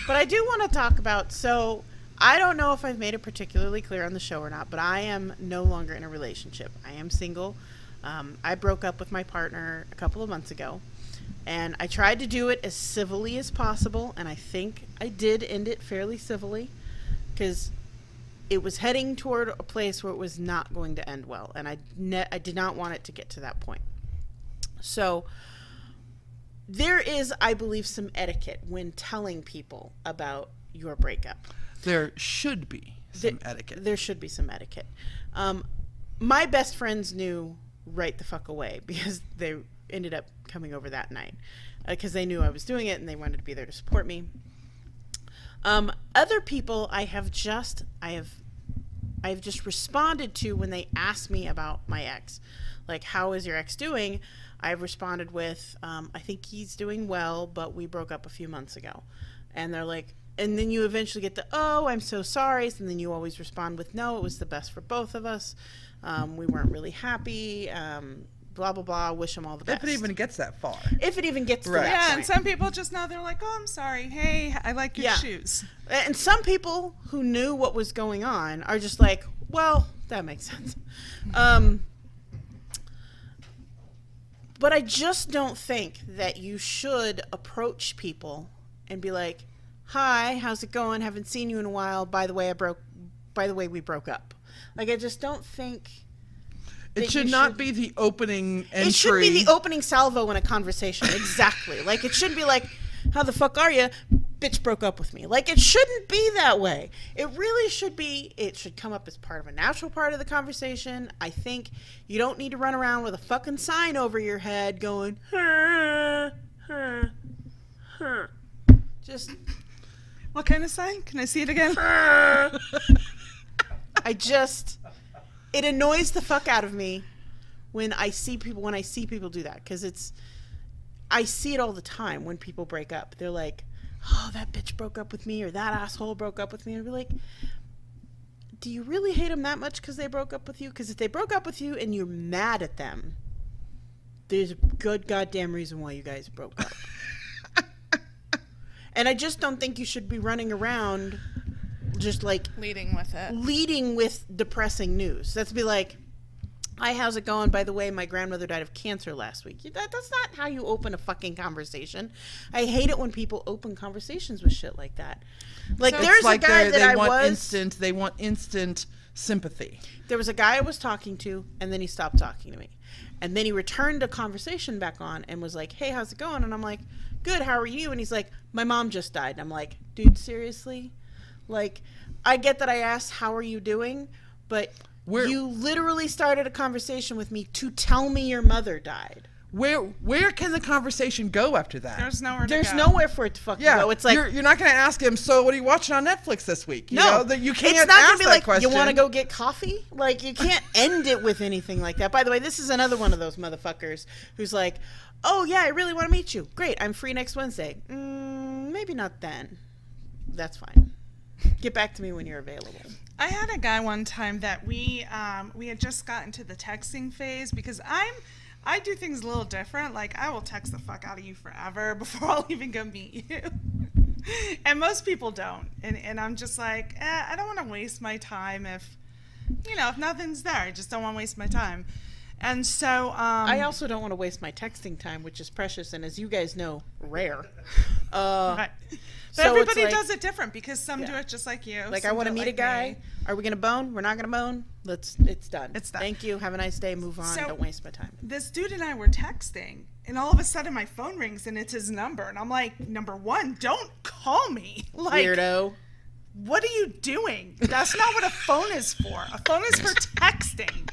But I do want to talk about, so I don't know if I've made it particularly clear on the show or not, but I am no longer in a relationship. I am single. I broke up with my partner a couple of months ago, and I tried to do it as civilly as possible, and I think I did end it fairly civilly, because it was heading toward a place where it was not going to end well, and I did not want it to get to that point. So there is, I believe, some etiquette when telling people about your breakup. There should be some etiquette. There should be some etiquette. My best friends knew right the fuck away, because they ended up coming over that night because they knew I was doing it and they wanted to be there to support me. Other people I have just responded to when they ask me about my ex. Like, how is your ex doing? I've responded with, I think he's doing well, but we broke up a few months ago. And they're like, and then you eventually get the, oh, I'm so sorry. And then you always respond with, no, it was the best for both of us. We weren't really happy. Blah, blah, blah. Wish him all the best. If it even gets that far. If it even gets to Right. that Yeah, point. and some people just know, they're like, oh, I'm sorry. Hey, I like your shoes. And some people who knew what was going on are just like, well, that makes sense. But I just don't think that you should approach people and be like, hi, how's it going? Haven't seen you in a while. By the way, we broke up. Like, I just don't think It should not be the opening entry. It should be the opening salvo in a conversation. Exactly. Like, it shouldn't be like, how the fuck are you? Bitch broke up with me. Like, it shouldn't be that way. It really should be, it should come up as part of a natural part of the conversation. I think you don't need to run around with a fucking sign over your head going, just, What kind of sign? Can I see it again? it annoys the fuck out of me when I see people do that, because I see it all the time when people break up. They're like, oh, that bitch broke up with me, or that asshole broke up with me. And I'd be like, do you really hate them that much because they broke up with you? Because if they broke up with you and you're mad at them, there's a good goddamn reason why you guys broke up. And I just don't think you should be running around just like Leading with depressing news. That's be like, hi, how's it going? By the way, my grandmother died of cancer last week. That's not how you open a fucking conversation. I hate it when people open conversations with shit like that. Like, So there's It's like a guy that they want instant sympathy. there was a guy I was talking to, and then he stopped talking to me. And then he returned a conversation back on and was like, hey, how's it going? And I'm like, good, how are you? And he's like, my mom just died. And I'm like, dude, seriously? Like, I get that I asked, how are you doing? But you literally started a conversation with me to tell me your mother died. Where can the conversation go after that? There's nowhere to go. There's nowhere for it to fucking go. It's like, you're not going to ask him, so what are you watching on Netflix this week? You no, know, that you can't it's not ask gonna be that like, question. you want to go get coffee? Like, you can't end it with anything like that. By the way, this is another one of those motherfuckers who's like, oh yeah, I really want to meet you. Great, I'm free next Wednesday. Maybe not then. That's fine. Get back to me when you're available. I had a guy one time that we had just gotten to the texting phase, because I do things a little different. Like, I will text the fuck out of you forever before I'll even go meet you. And most people don't. And I'm just like, I don't want to waste my time if nothing's there. I just don't want to waste my time. And so I also don't want to waste my texting time, which is precious and, as you guys know, rare. right. But so everybody it's like, does it different, because some do it just like you. Like, some I want to do it meet like a guy. me. Are we going to bone? We're not going to bone? It's done. It's done. Thank you. Have a nice day. Move on. So, don't waste my time. This dude and I were texting, and all of a sudden my phone rings, and it's his number. And I'm like, number one, don't call me. Like, Weirdo. what are you doing? That's not what a phone is for. A phone is for texting.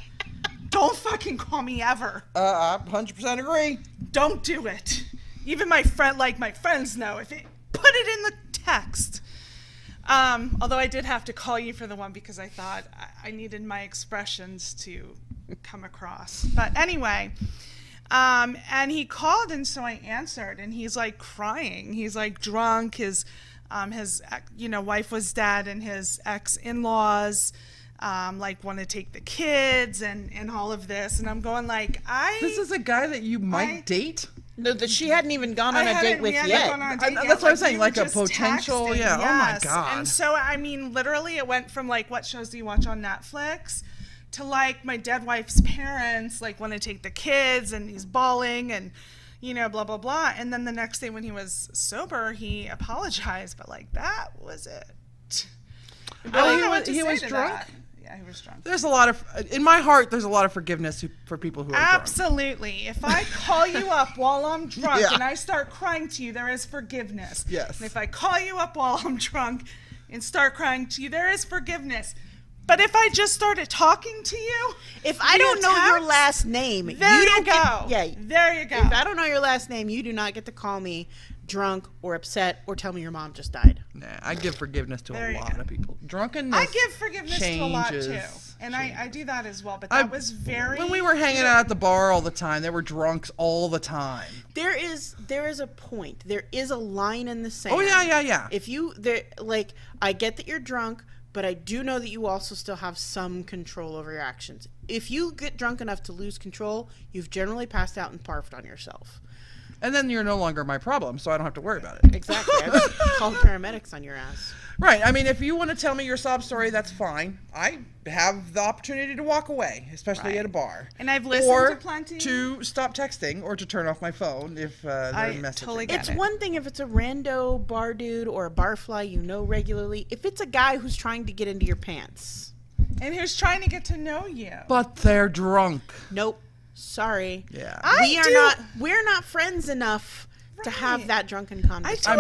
Don't fucking call me ever. I 100% agree. Don't do it. Even my friends know. If it, put it in the text. Although I did have to call you for the one, because I thought I needed my expressions to come across. But anyway, and he called, and so I answered, and he's like crying. He's like drunk. His wife was dead, and his ex-in-laws like want to take the kids and all of this. And I'm going like, This is a guy that you might date? No, that she hadn't even gone on a date with we yet. hadn't gone on a date yet. That's what I'm saying, we like were a just potential, texting, yeah. yes. Oh my God. And so, I mean, literally it went from like, what shows do you watch on Netflix, to like my dead wife's parents like want to take the kids, and he's bawling, and blah blah blah. And then the next day when he was sober, he apologized, but like, that was it. I don't know what to he say was to drunk? that. Yeah, he was drunk. There's a lot of, in my heart, there's a lot of forgiveness for people who are drunk. Absolutely. If I call you up while I'm drunk Yeah. and I start crying to you, there is forgiveness. Yes. And if I call you up while I'm drunk and start crying to you, there is forgiveness. But if I just started talking to you, If I don't know your last name, there you don't go. Get, There you go. If I don't know your last name, you do not get to call me drunk or upset or tell me your mom just died. Nah, I give forgiveness to There a you lot go. of people. Drunkenness. I give forgiveness to a lot too, changes. and I do that as well. But that was very. When we were hanging out at the bar all the time, there were drunks all the time. There is a point. There is a line in the sand. Oh yeah. If you like, I get that you're drunk, but I do know that you also still have some control over your actions. If you get drunk enough to lose control, you've generally passed out and barfed on yourself. And then you're no longer my problem, so I don't have to worry about it. Exactly. I've called paramedics on your ass. Right. I mean, if you want to tell me your sob story, that's fine. I have the opportunity to walk away, especially at a bar. And I've listened or to plenty. to stop texting or to turn off my phone if they're messaging. totally get It's it. one thing if it's a rando bar dude or a barfly you know regularly. If it's a guy who's trying to get into your pants. And who's trying to get to know you. But they're drunk. Nope. Sorry. Yeah. We're not friends enough to have Right. that drunken I conversation.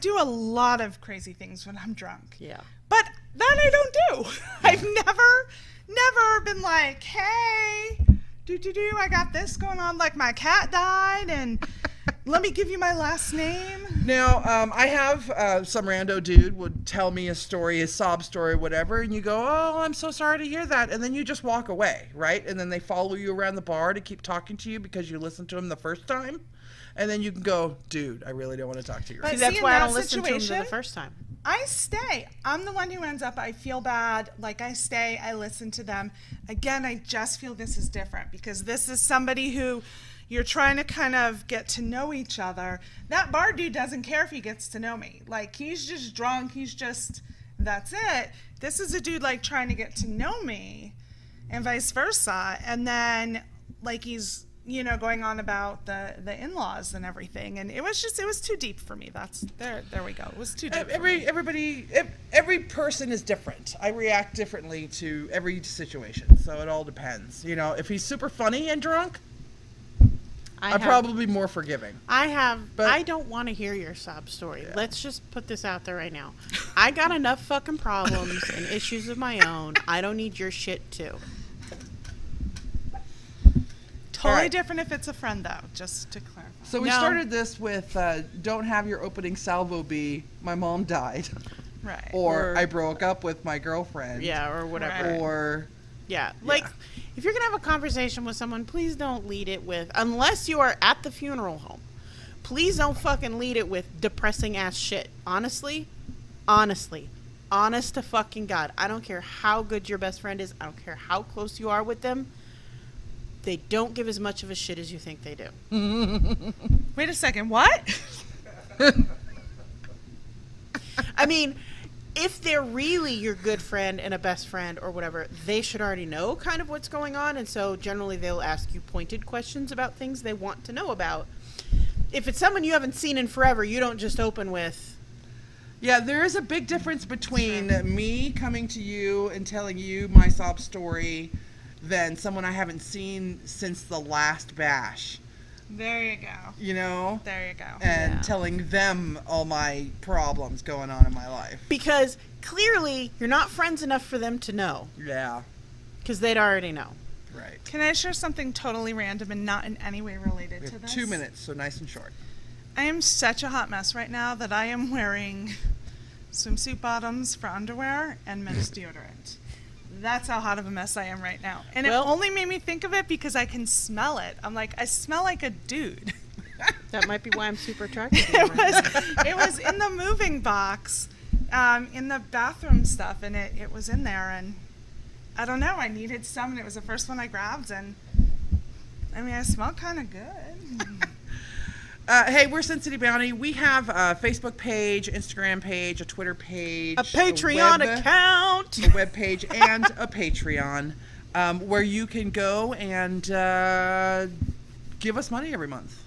do a lot of crazy things when I'm drunk. Yeah. But that I don't do. I've never been like, hey, I got this going on, like my cat died, and let me give you my last name. Now, I have some rando dude would tell me a story, a sob story, whatever, and you go, oh, I'm so sorry to hear that. And then you just walk away, right? And then they follow you around the bar to keep talking to you because you listened to them the first time. And then you can go, dude, I really don't want to talk to you right But now. That's see, why in I that don't listen to him situation, the first time. I stay. I'm the one who ends up, I feel bad. Like, I stay, I listen to them. Again, I just feel this is different because this is somebody who you're trying to kind of get to know each other. That bar dude doesn't care if he gets to know me. Like, he's just drunk. That's it. This is a dude, like, trying to get to know me and vice versa. And then, like, he's, going on about the in-laws and everything. And it was too deep for me. There we go. It was too deep for me. Every person is different. I react differently to every situation, so it all depends. If he's super funny and drunk, I'm probably more forgiving. I don't want to hear your sob story. Yeah. Let's just put this out there right now. I got enough fucking problems and issues of my own. I don't need your shit too. Totally different if it's a friend, though, just to clarify. So we started this with don't have your opening salvo be, my mom died. Right. Or I broke up with my girlfriend. Yeah, or whatever. Right. Or... Yeah, if you're going to have a conversation with someone, please don't lead it with, unless you are at the funeral home, please don't fucking lead it with depressing ass shit. Honestly, honest to fucking God. I don't care how good your best friend is. I don't care how close you are with them. They don't give as much of a shit as you think they do. Wait a second, what? I mean, if they're really your good friend and a best friend or whatever, they should already know kind of what's going on. And so generally they'll ask you pointed questions about things they want to know about. If it's someone you haven't seen in forever, you don't just open with... Yeah, there is a big difference between me coming to you and telling you my sob story than someone I haven't seen since the last bash. There you go. There you go. And telling them all my problems going on in my life. Because clearly you're not friends enough for them to know. Yeah. Because they'd already know. Right. Can I share something totally random and not in any way related We to have this? 2 minutes, so nice and short. I am such a hot mess right now that I am wearing swimsuit bottoms for underwear and men's deodorant. That's how hot of a mess I am right now. And it only made me think of it because I can smell it. I'm like, I smell like a dude. That might be why I'm super attracted to you. It was in the moving box, in the bathroom stuff, and it was in there. And I don't know, I needed some, and it was the first one I grabbed. And I mean, I smell kind of good. Hey, we're SinCityBounty. We have a Facebook page, Instagram page, a Twitter page, a Patreon account, a web page, and a Patreon, where you can go and give us money every month.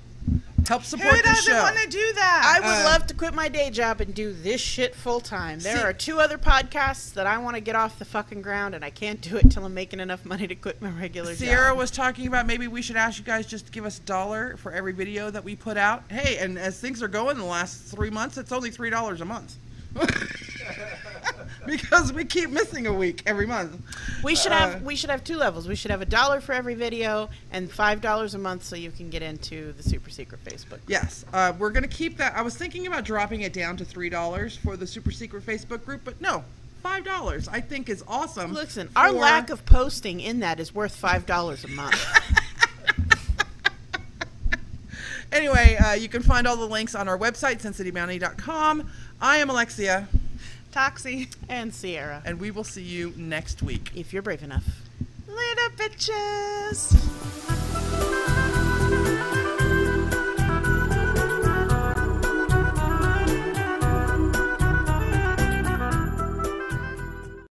Help support Who the show. doesn't want to do that? I would love to quit my day job and do this shit full time. There are 2 other podcasts that I want to get off the fucking ground, and I can't do it till I'm making enough money to quit my regular job. Sierra was talking about maybe we should ask you guys just to give us $1 for every video that we put out. Hey, and as things are going the last 3 months, it's only $3 a month. because we keep missing a week every month. We should have 2 levels. We should have $1 for every video and $5 a month so you can get into the super secret Facebook. Yes, we're gonna keep that. I was thinking about dropping it down to $3 for the super secret Facebook group, but no, $5 I think is awesome. Listen, our lack of posting in that is worth $5 a month. Anyway, you can find all the links on our website, SinCityBounty.com. I am Elexia. Toxi. And Sierra. And we will see you next week. If you're brave enough. Later, bitches.